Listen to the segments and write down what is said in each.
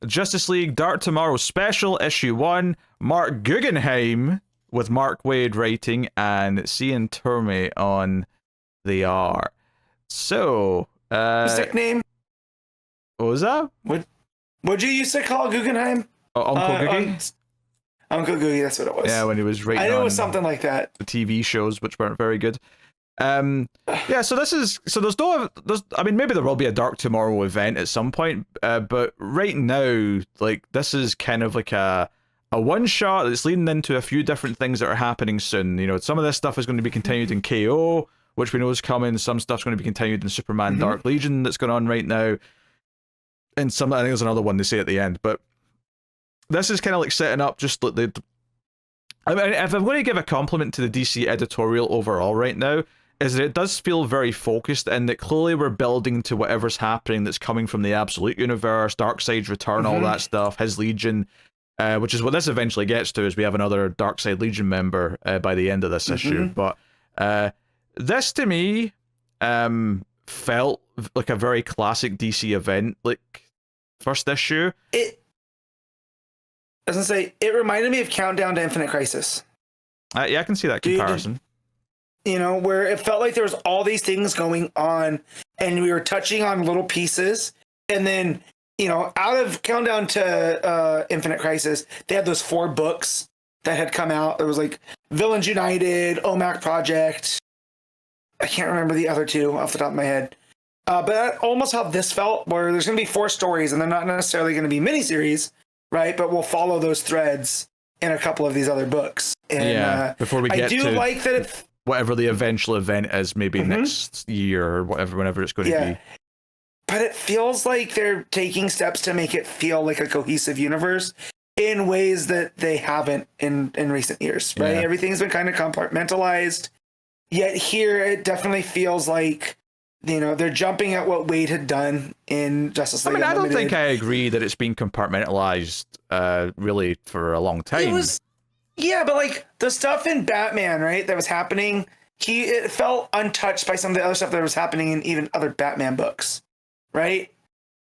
Justice League Dark Tomorrow Special Issue 1, Mark Guggenheim with Mark Waid writing and CIAN TORMEY on the art. So, sick name. What was that? What'd you used to call Guggenheim? Oh, Uncle Googie? Uncle Googie, that's what it was. Yeah, when he was writing I know it was something like that. The TV shows, which weren't very good. Yeah, so I mean, maybe there will be a Dark Tomorrow event at some point, but right now, like, this is kind of like a one shot that's leading into a few different things that are happening soon. You know, some of this stuff is going to be continued in KO, which we know is coming. Some stuff's going to be continued in Superman Dark Legion that's going on right now. And I think there's another one they say at the end, but this is kind of like setting up just like I mean, if I'm going to give a compliment to the DC editorial overall right now, is that it does feel very focused, and that clearly we're building to whatever's happening that's coming from the Absolute Universe, Darkseid's return, all that stuff, his Legion, which is what this eventually gets to, is we have another Darkseid Legion member by the end of this issue. But this, to me, felt like a very classic DC event, like, first issue. I was gonna say, it reminded me of Countdown to Infinite Crisis. Yeah, I can see that comparison. You know, where it felt like there was all these things going on, and we were touching on little pieces, and then, you know, out of Countdown to Infinite Crisis, they had those 4 books that had come out. There was like Villains United, OMAC Project. I can't remember the other 2 off the top of my head. But that's almost how this felt, where there's going to be 4 stories, and they're not necessarily going to be miniseries, right? But we'll follow those threads in a couple of these other books. And, before we get to like that it, whatever the eventual event is, maybe next year or whenever it's going to be. But it feels like they're taking steps to make it feel like a cohesive universe in ways that they haven't in recent years, right? Yeah. Everything's been kind of compartmentalized. Yet here it definitely feels like, you know, they're jumping at what Waid had done in Justice League Unlimited. I don't Unlimited. think I agree that it's been compartmentalized really for a long time. Yeah, but like the stuff in Batman, right, that was happening, it felt untouched by some of the other stuff that was happening in even other Batman books, right?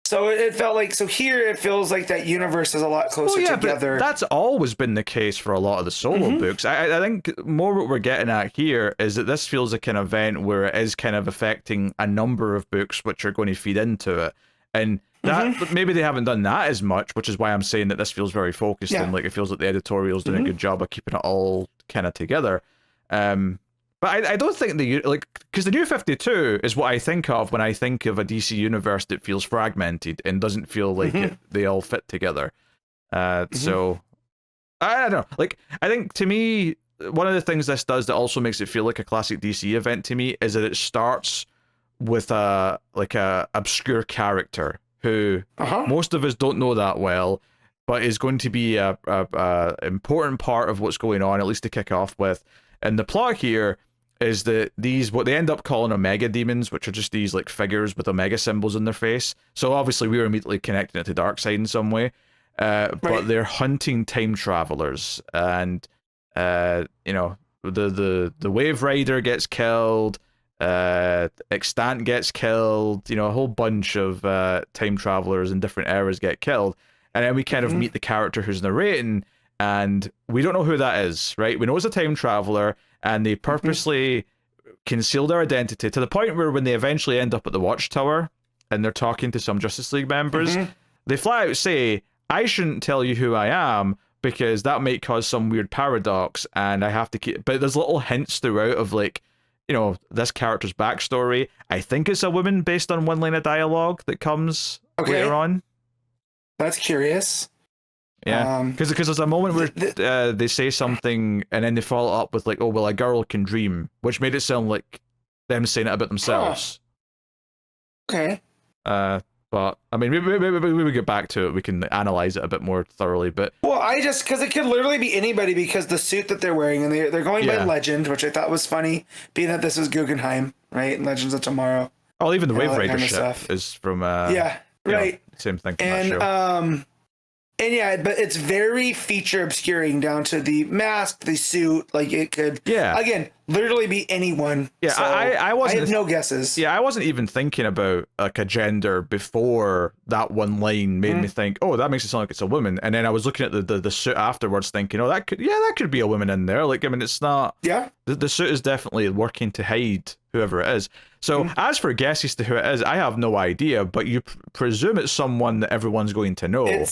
So it felt like, so here it feels like that universe is a lot closer together. But that's always been the case for a lot of the solo books. I think more what we're getting at here is that this feels like an event where it is kind of affecting a number of books which are going to feed into it. And that maybe they haven't done that as much, which is why I'm saying that this feels very focused and like it feels like the editorial's doing a good job of keeping it all kind of together. But I don't think because the New 52 is what I think of when I think of a DC universe that feels fragmented and doesn't feel like they all fit together. So I don't know. Like, I think to me, one of the things this does that also makes it feel like a classic DC event to me is that it starts with a obscure character who most of us don't know that well, but is going to be a important part of what's going on, at least to kick off with. And the plot here is that what they end up calling Omega demons, which are just these like figures with Omega symbols in their face. So obviously we were immediately connecting it to Darkseid in some way. But they're hunting time travelers, and you know, the Wave Rider gets killed, Extant gets killed, you know, a whole bunch of time travelers in different eras get killed, and then we kind of meet the character who's narrating, and we don't know who that is, right? We know it's a time traveler, and they purposely conceal their identity to the point where when they eventually end up at the Watchtower and they're talking to some Justice League members, they flat out say, I shouldn't tell you who I am because that might cause some weird paradox, and I have to keep... But there's little hints throughout of, like, you know, this character's backstory. I think it's a woman based on one line of dialogue that comes later on. That's curious. Yeah, because there's a moment where they say something and then they follow up with like, oh, well, a girl can dream, which made it sound like them saying it about themselves. Okay. But, I mean, we get back to it. We can analyze it a bit more thoroughly, but... Well, because it could literally be anybody, because the suit that they're wearing, and they're going by Legend, which I thought was funny, being that this is Guggenheim, right? And Legends of Tomorrow. Oh, even the Wave Rider ship is from... right. Same thing from that show. And yeah, but it's very feature obscuring down to the mask, the suit. Like it could, again, literally be anyone. Yeah, so I wasn't. I have no guesses. Yeah, I wasn't even thinking about like a gender before that one line made me think, oh, that makes it sound like it's a woman. And then I was looking at the suit afterwards, thinking, oh, that could be a woman in there. Like, I mean, it's not. Yeah. The suit is definitely working to hide whoever it is. So as for guesses to who it is, I have no idea. But you presume it's someone that everyone's going to know.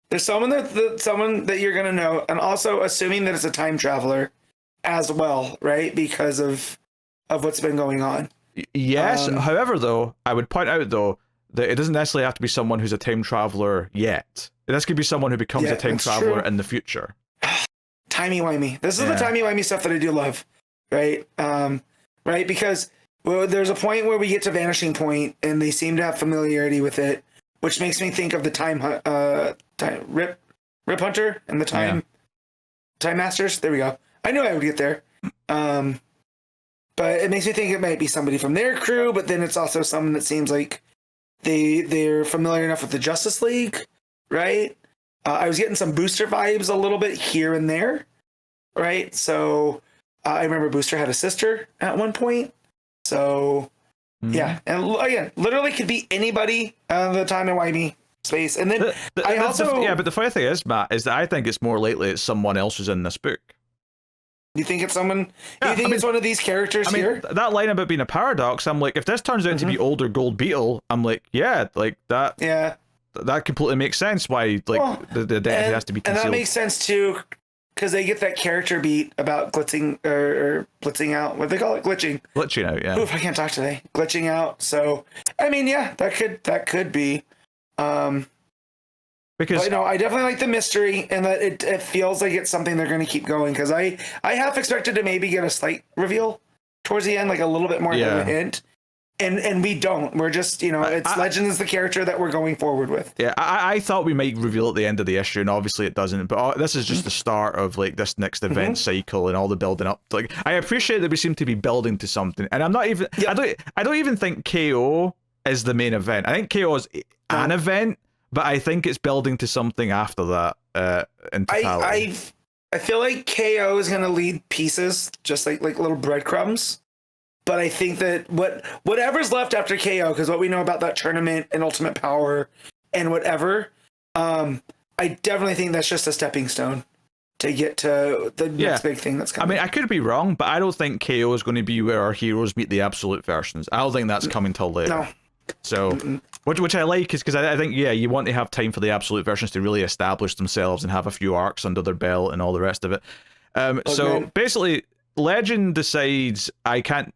There's someone that you're gonna know, and also assuming that it's a time traveler as well, right? Because of what's been going on. Yes. However, though, I would point out though that it doesn't necessarily have to be someone who's a time traveler yet. This could be someone who becomes a time traveler in the future. Timey-wimey. This is the timey-wimey stuff that I do love, right? Right, because there's a point where we get to Vanishing Point, and they seem to have familiarity with it, which makes me think of the time Rip Hunter and the Time Masters. There we go. I knew I would get there. But it makes me think it might be somebody from their crew, but then it's also someone that seems like they're familiar enough with the Justice League, right? I was getting some Booster vibes a little bit here and there, right? So I remember Booster had a sister at one point. So yeah, and again, literally could be anybody the time and wimey space. And then but the funny thing is, Matt, is that I think it's more likely it's someone else who's in this book. You think it's someone? You think it's one of these characters here? That line about being a paradox, I'm like, if this turns out to be older Gold Beetle, I'm like, yeah, like that. Yeah, that completely makes sense. Why, like, the identity has to be concealed. And that makes sense too, because they get that character beat about blitzing or blitzing out. What do they call it? Glitching out. Yeah. Oof, I can't talk today. Glitching out. So, I mean, yeah, that could be. Because I definitely like the mystery, and that it feels like it's something they're going to keep going. Because I half expected to maybe get a slight reveal towards the end, like a little bit more of a hint, and we don't. We're just Legend is the character that we're going forward with. Yeah, I thought we might reveal at the end of the issue, and obviously it doesn't. But this is just the start of like this next event cycle and all the building up. Like, I appreciate that we seem to be building to something, and I'm not even. I don't even think KO is the main event. I think KO is an event. But I think it's building to something after that. In totality. I feel like KO is going to lead pieces, just like little breadcrumbs. But I think that whatever's left after KO, because what we know about that tournament and Ultimate Power and whatever, I definitely think that's just a stepping stone to get to the next big thing that's coming. I mean, I could be wrong, but I don't think KO is going to be where our heroes meet the absolute versions. I don't think that's coming till later. No. So, which I like, is because I think, you want to have time for the absolute versions to really establish themselves and have a few arcs under their belt and all the rest of it. So basically, Legend decides I can't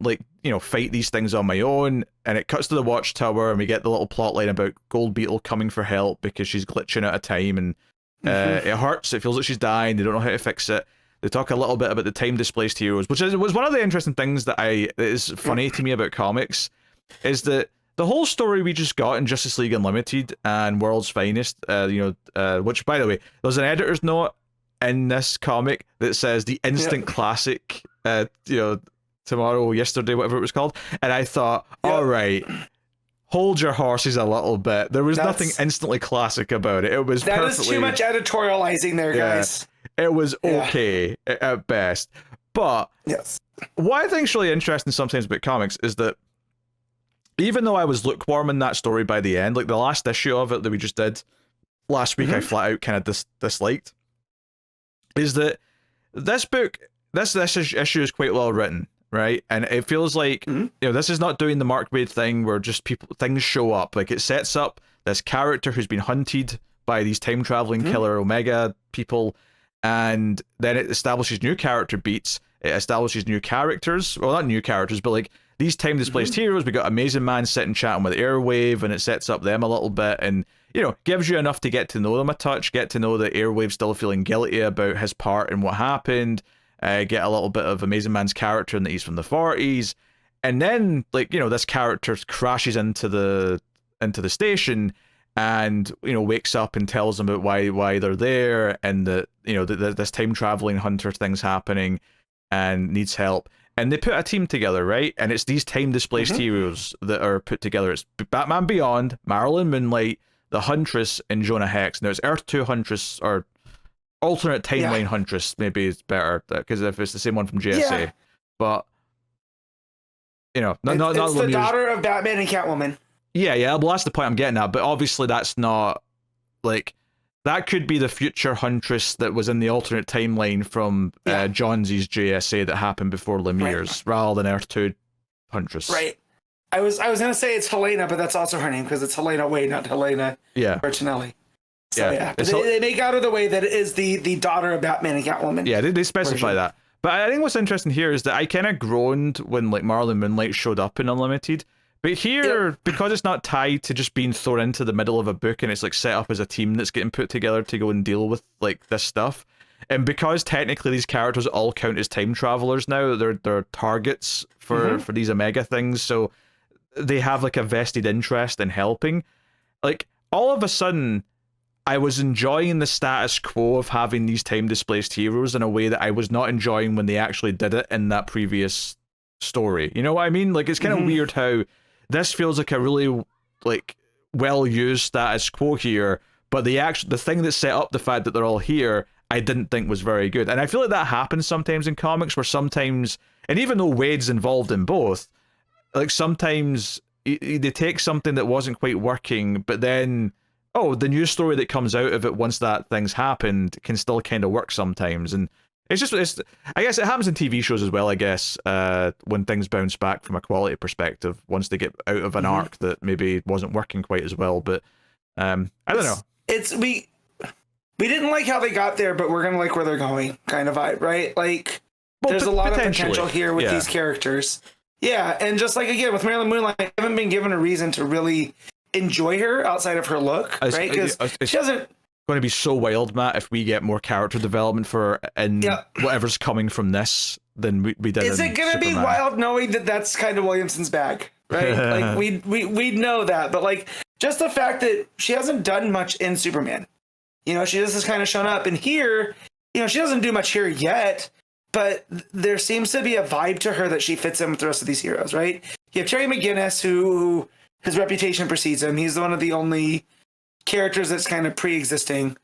fight these things on my own, and it cuts to the Watchtower, and we get the little plot line about Gold Beetle coming for help because she's glitching out of time, and it hurts. It feels like she's dying. They don't know how to fix it. They talk a little bit about the time displaced heroes, which was one of the interesting things that is funny to me about comics, is that the whole story we just got in Justice League Unlimited and World's Finest, which, by the way, there's an editor's note in this comic that says the instant classic, tomorrow, yesterday, whatever it was called. And I thought, all right, hold your horses a little bit. There was nothing instantly classic about it. It was that is too much editorializing there, guys. It was okay at best. But what I think is really interesting sometimes about comics is that even though I was lukewarm in that story by the end, like the last issue of it that we just did last week, I flat out kind of disliked, is that this book, this issue is quite well written, right? And it feels like, this is not doing the Mark Waid thing where just things show up. Like, it sets up this character who's been hunted by these time-traveling killer Omega people, and then it establishes new character beats, it establishes new characters, well, not new characters, but like, these time displaced heroes. We got Amazing Man sitting chatting with Airwave, and it sets up them a little bit, and gives you enough to get to know them a touch, get to know that Airwave still feeling guilty about his part in what happened, get a little bit of Amazing Man's character and that he's from the 40s, and then this character crashes into the station, and wakes up and tells them about why they're there, and that this time traveling hunter thing's happening, and needs help. And they put a team together, right? And it's these time-displaced heroes that are put together. It's Batman Beyond, Marilyn Moonlight, the Huntress and Jonah Hex. Now it's Earth 2 Huntress, or alternate timeline Huntress, maybe it's better, because if it's the same one from JSA. Yeah. But, you know, not it's the Lemieux's daughter of Batman and Catwoman. Yeah, well, that's the point I'm getting at. But obviously that's not, like, that could be the future Huntress that was in the alternate timeline from Johns's JSA that happened before Lemieux's, rather than Earth 2 Huntress. Right. I was gonna say it's Helena, but that's also her name because it's Helena Wade, not Helena Bertinelli. So but they make out of the way that it is the daughter of Batman and Catwoman. Yeah, they specify that. But I think what's interesting here is that I kind of groaned when like Marley Moonlight showed up in Unlimited. But here, because it's not tied to just being thrown into the middle of a book and it's like set up as a team that's getting put together to go and deal with like this stuff, and because technically these characters all count as time travelers now, they're targets for these Omega things, so they have like a vested interest in helping. Like all of a sudden, I was enjoying the status quo of having these time displaced heroes in a way that I was not enjoying when they actually did it in that previous story. You know what I mean? Like it's kind of weird how this feels like a really like well used status quo here, but the thing that set up the fact that they're all here, I didn't think was very good. And I feel like that happens sometimes in comics, where sometimes, and even though Wade's involved in both, like sometimes they take something that wasn't quite working, but then the news story that comes out of it once that thing's happened can still kind of work sometimes. And it's I guess it happens in TV shows as well, I guess, when things bounce back from a quality perspective once they get out of an arc that maybe wasn't working quite as well. But I don't know. We didn't like how they got there, but we're gonna like where they're going kind of vibe, right? Like there's a lot of potential here with these characters. Yeah, and just like again with Marilyn Moonlight, I haven't been given a reason to really enjoy her outside of her look, right? Because she doesn't. Going to be so wild, Matt, if we get more character development for her in whatever's coming from this than we did. Is it going to be wild knowing that that's kind of Williamson's bag, right? Like we know that, but like just the fact that she hasn't done much in Superman, you know, she just has kind of shown up, and here, you know, she doesn't do much here yet, but there seems to be a vibe to her that she fits in with the rest of these heroes, right? You have Terry McGinnis, who his reputation precedes him. He's one of the only characters that's kind of pre-existing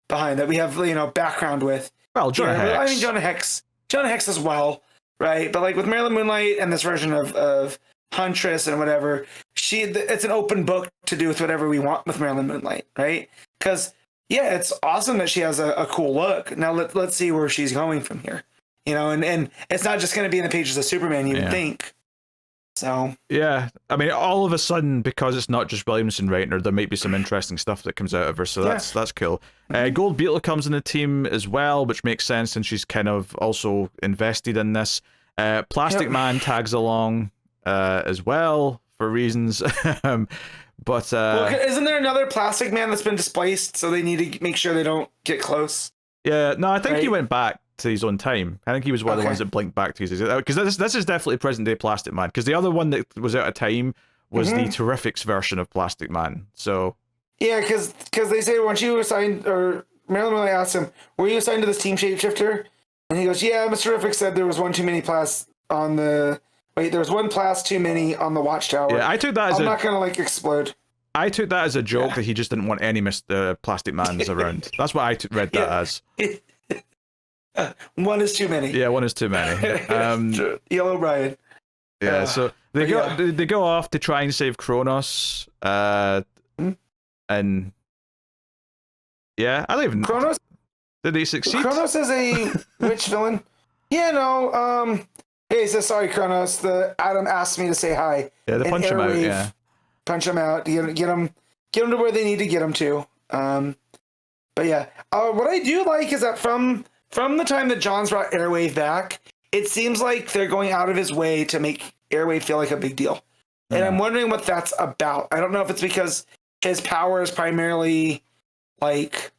behind that we have, you know, background with. Well, Jonah Hex. I mean, Jonah Hex as well, right? But like with Marilyn Moonlight and this version of Huntress and whatever, it's an open book to do with whatever we want with Marilyn Moonlight, right? Because it's awesome that she has a cool look. Now let's see where she's going from here, you know, and it's not just going to be in the pages of Superman, you would think. So yeah, I mean, all of a sudden, because it's not just Williamson writing her, there might be some interesting stuff that comes out of her. So that's cool. Gold Beetle comes in the team as well, which makes sense since she's kind of also invested in this. Plastic Man tags along as well for reasons. But isn't there another Plastic Man that's been displaced? So they need to make sure they don't get close. Yeah, no, I think he went back to his own time. I think he was one of the ones that blinked back to his, because this is definitely present day Plastic Man, because the other one that was out of time was the Terrifics version of Plastic Man. So yeah, because they say once you assigned, or Marilyn Moonlight asked him, were you assigned to this team shapeshifter? And he goes, yeah, Mr. Terrific said there was one too many Plas on the there was one Plas too many on the Watchtower. Yeah, I took that as I'm not gonna like explode. I took that as a joke that he just didn't want any Mr. Plastic Mans around. That's what I read that as. One is too many. Yeah, one is too many. Yellow Brian. Yeah, so they go off to try and save Kronos. And yeah, I don't even. Kronos. Did they succeed? Kronos is a rich villain. Yeah, no. Hey, he says sorry, Kronos. The Adam asked me to say hi. Yeah, they punch him out. Yeah, punch him out. Get him to where they need to get him to. But yeah, what I do like is that from the time that John's brought Airwave back, it seems like they're going out of his way to make Airwave feel like a big deal. And I'm wondering what that's about. I don't know if it's because his power is primarily like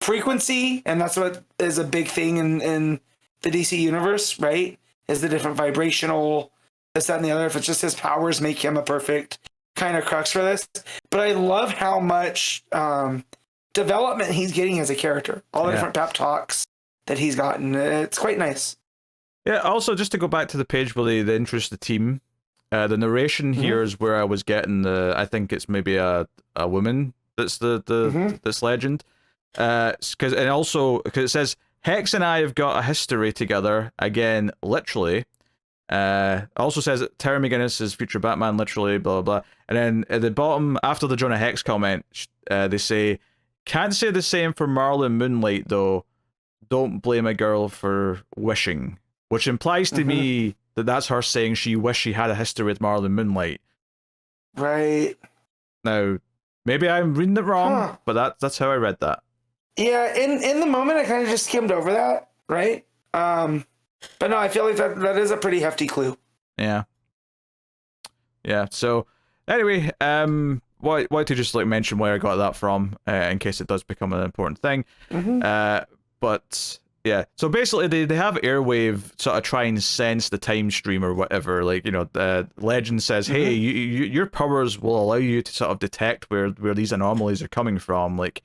frequency, and that's what is a big thing in the DC universe, right? Is the different vibrational, this, that, and the other. If it's just his powers make him a perfect kind of crux for this. But I love how much development he's getting as a character. All the different pep talks that he's gotten. It's quite nice. Yeah, also, just to go back to the page where they introduce the team, the narration here is where I was getting I think it's maybe a woman That's this legend. Because it says Hex and I have got a history together again, literally. Also says that Terry McGinnis is future Batman, literally, blah blah blah. And then at the bottom, after the Jonah Hex comment, they say, "Can't say the same for Marlon Moonlight though. Don't blame a girl for wishing," which implies to me that that's her saying she wished she had a history with Marlon Moonlight. Right. Now, maybe I'm reading it wrong, but that's how I read that. Yeah, in the moment, I kind of just skimmed over that, right? But no, I feel like that is a pretty hefty clue. Yeah. Yeah. So anyway, wanted to just like mention where I got that from, in case it does become an important thing. But yeah, so basically they have Airwave sort of try and sense the time stream or whatever. Like, you know, Legend says, hey, your powers will allow you to sort of detect where these anomalies are coming from. Like,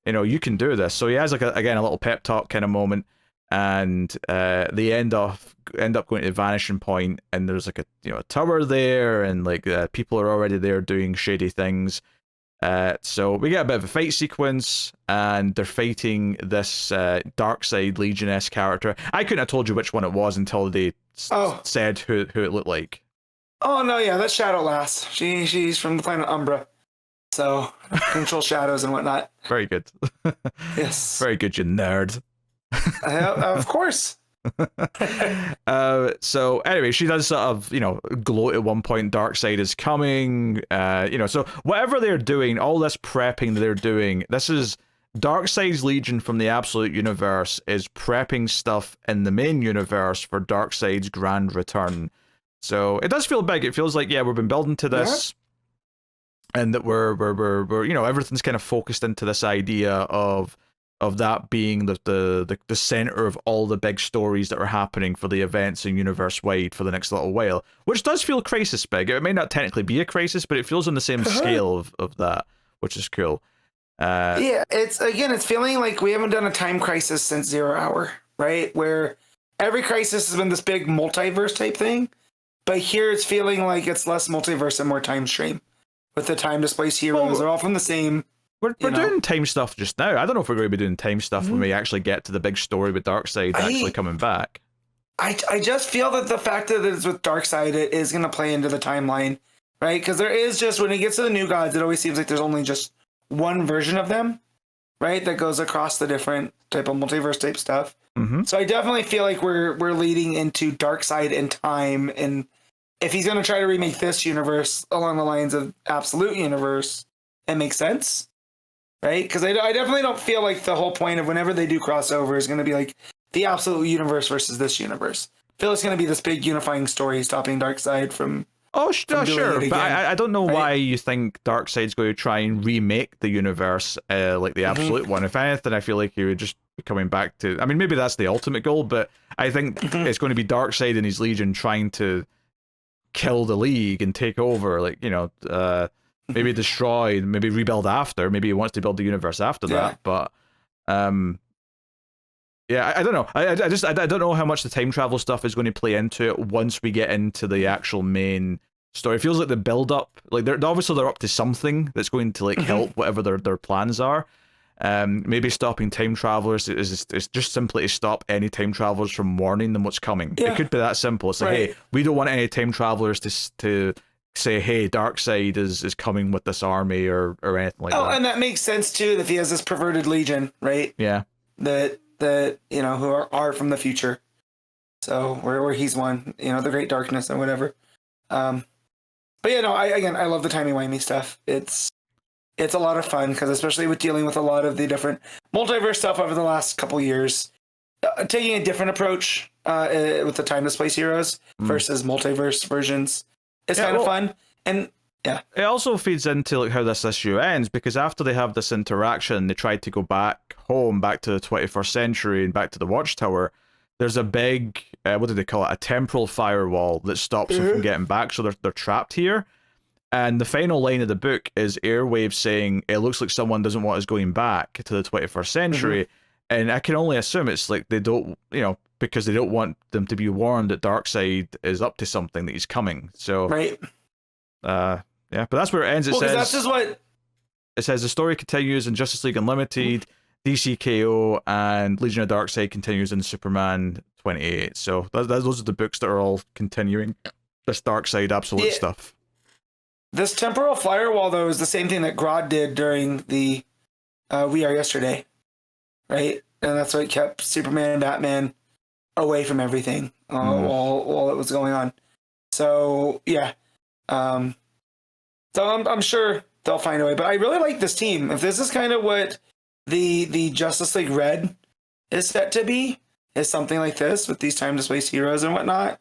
you know, you can do this. So he has like a little pep talk kind of moment, and they end up going to Vanishing Point, and there's like a tower there, and like people are already there doing shady things. So we get a bit of a fight sequence, and they're fighting this Darkseid Legion-esque character. I couldn't have told you which one it was until they said who it looked like. Oh no, yeah, that's Shadow Lass. She's from the planet Umbra, so control shadows and whatnot. Very good. Yes. Very good, you nerd. Of course. So anyway, she does sort of, gloat at one point, Darkseid is coming, so whatever they're doing, all this prepping they're doing, this is Darkseid's Legion from the Absolute Universe is prepping stuff in the main universe for Darkseid's grand return. So it does feel big. It feels like, we've been building to this, and that we're everything's kind of focused into this idea of that being the center of all the big stories that are happening for the events in universe wide for the next little while, which does feel Crisis big. It may not technically be a Crisis, but it feels on the same scale of that, which is cool. It's feeling like we haven't done a time crisis since 0 Hour, right? Where every crisis has been this big multiverse type thing, but here it's feeling like it's less multiverse and more time stream with the time displaced heroes. They're all from the same. We're doing time stuff just now. I don't know if we're going to be doing time stuff when we actually get to the big story with Darkseid actually coming back. I just feel that the fact that it's with Darkseid, it is going to play into the timeline, right? Because there is just, when it gets to the New Gods, it always seems like there's only just one version of them, right? That goes across the different type of multiverse type stuff. So I definitely feel like we're leading into Darkseid in time, and if he's going to try to remake this universe along the lines of Absolute Universe, it makes sense. Right? Because I definitely don't feel like the whole point of whenever they do crossover is going to be like the Absolute Universe versus this universe. I feel it's going to be this big unifying story stopping Darkseid from. Sure, but I don't know why you think Darkseid's going to try and remake the universe like the Absolute one. If anything, I feel like he would just be coming back to. I mean, maybe that's the ultimate goal, but I think it's going to be Darkseid and his Legion trying to kill the League and take over, maybe destroy, maybe rebuild after. Maybe he wants to build the universe after that. But I don't know. I don't know how much the time travel stuff is going to play into it once we get into the actual main story. It feels like the build up, like they're up to something that's going to help whatever their plans are. Maybe stopping time travelers is just simply to stop any time travelers from warning them what's coming. It could be that simple. It's like, hey, we don't want any time travelers to say, hey, Darkseid is coming with this army or anything like that. And that makes sense too, if he has this perverted legion, right? Yeah. That who are from the future. So where he's one, the Great Darkness and whatever. But I love the timey-wimey stuff. It's a lot of fun, because especially with dealing with a lot of the different multiverse stuff over the last couple years, taking a different approach with the time displaced heroes versus multiverse versions. It's kind of fun, and it also feeds into how this issue ends, because after they have this interaction, they try to go back home, back to the 21st century, and back to the Watchtower. There's a big, what do they call it? A temporal firewall that stops them from getting back, so they're trapped here. And the final line of the book is Airwave saying, "It looks like someone doesn't want us going back to the 21st century." And I can only assume it's like they don't, because they don't want them to be warned that Darkseid is up to something, that he's coming. So, right. But that's where it ends. It says that's just what. it says the story continues in Justice League Unlimited, DCKO, and Legion of Darkseid continues in Superman 28. So those are the books that are all continuing this Darkseid Absolute stuff. This temporal firewall, though, is the same thing that Grodd did during the We Are Yesterday, right? And that's what kept Superman and Batman away from everything while it was going on. So, yeah. So I'm sure they'll find a way. But I really like this team. If this is kind of what the Justice League Red is set to be, is something like this with these time displaced heroes and whatnot.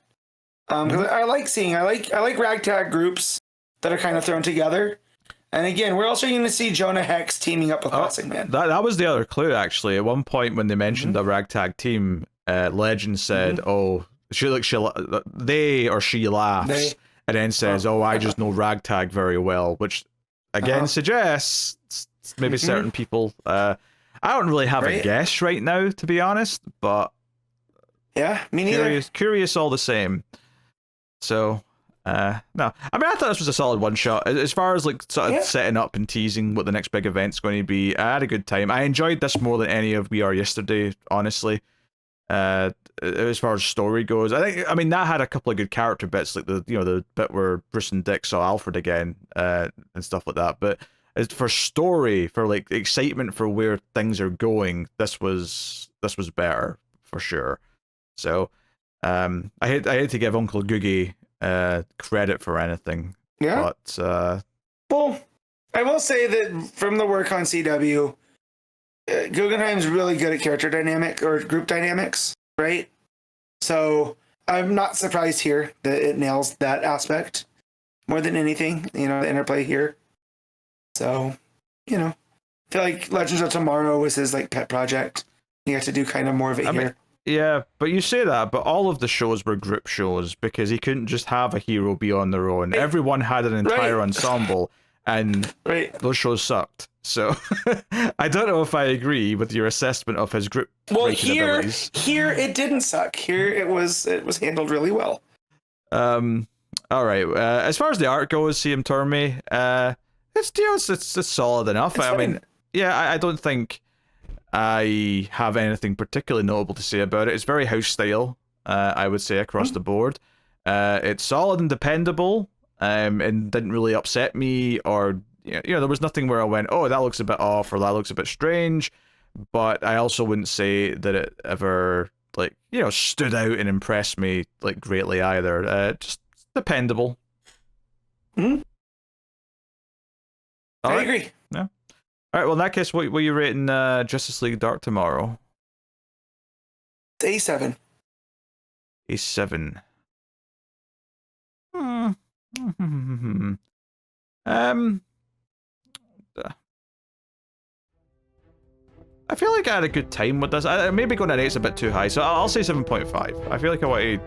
Because I like ragtag groups that are kind of thrown together. And again, we're also going to see Jonah Hex teaming up with Plastic Man. That was the other clue, actually. At one point when they mentioned the ragtag team, Legend said, "Oh, they or she laughs," and then says, "Oh, I just know ragtag very well," which again suggests maybe certain people. I don't really have a guess right now, to be honest, but yeah, me neither. Curious all the same. So. No, I mean, I thought this was a solid one shot. As far as like sort of setting up and teasing what the next big event's going to be, I had a good time. I enjoyed this more than any of We Are Yesterday, honestly. As far as story goes, I mean that had a couple of good character bits, like the bit where Bruce and Dick saw Alfred again, and stuff like that. But as for story, for like excitement for where things are going, this was better for sure. So, I hate to give Uncle Googie credit for anything. Yeah. But well, I will say that from the work on CW, Guggenheim's really good at character dynamic or group dynamics, right? So I'm not surprised here that it nails that aspect more than anything, the interplay here. So, I feel like Legends of Tomorrow was his like pet project. He got to do kind of more of it here. Yeah, but you say that, but all of the shows were group shows because he couldn't just have a hero be on their own. Everyone had an entire ensemble, and those shows sucked. So I don't know if I agree with your assessment of his group. Well, here it didn't suck. Here it was handled really well. All right. As far as the art goes, CIAN TORMEY, it's solid enough. I mean, I don't think I have anything particularly notable to say about it. It's very house style, I would say, across the board. It's solid and dependable, and didn't really upset me, or there was nothing where I went, oh, that looks a bit off, or that looks a bit strange. But I also wouldn't say that it ever stood out and impressed me like greatly either. Just dependable. I agree. Yeah. All right, well, in that case, what were you rating Justice League Dark Tomorrow? A7. A7. I feel like I had a good time with this. Maybe going at 8's a bit too high, so I'll say 7.5. I feel like I want to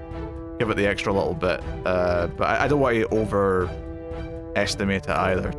give it the extra little bit, but I don't want to overestimate it either.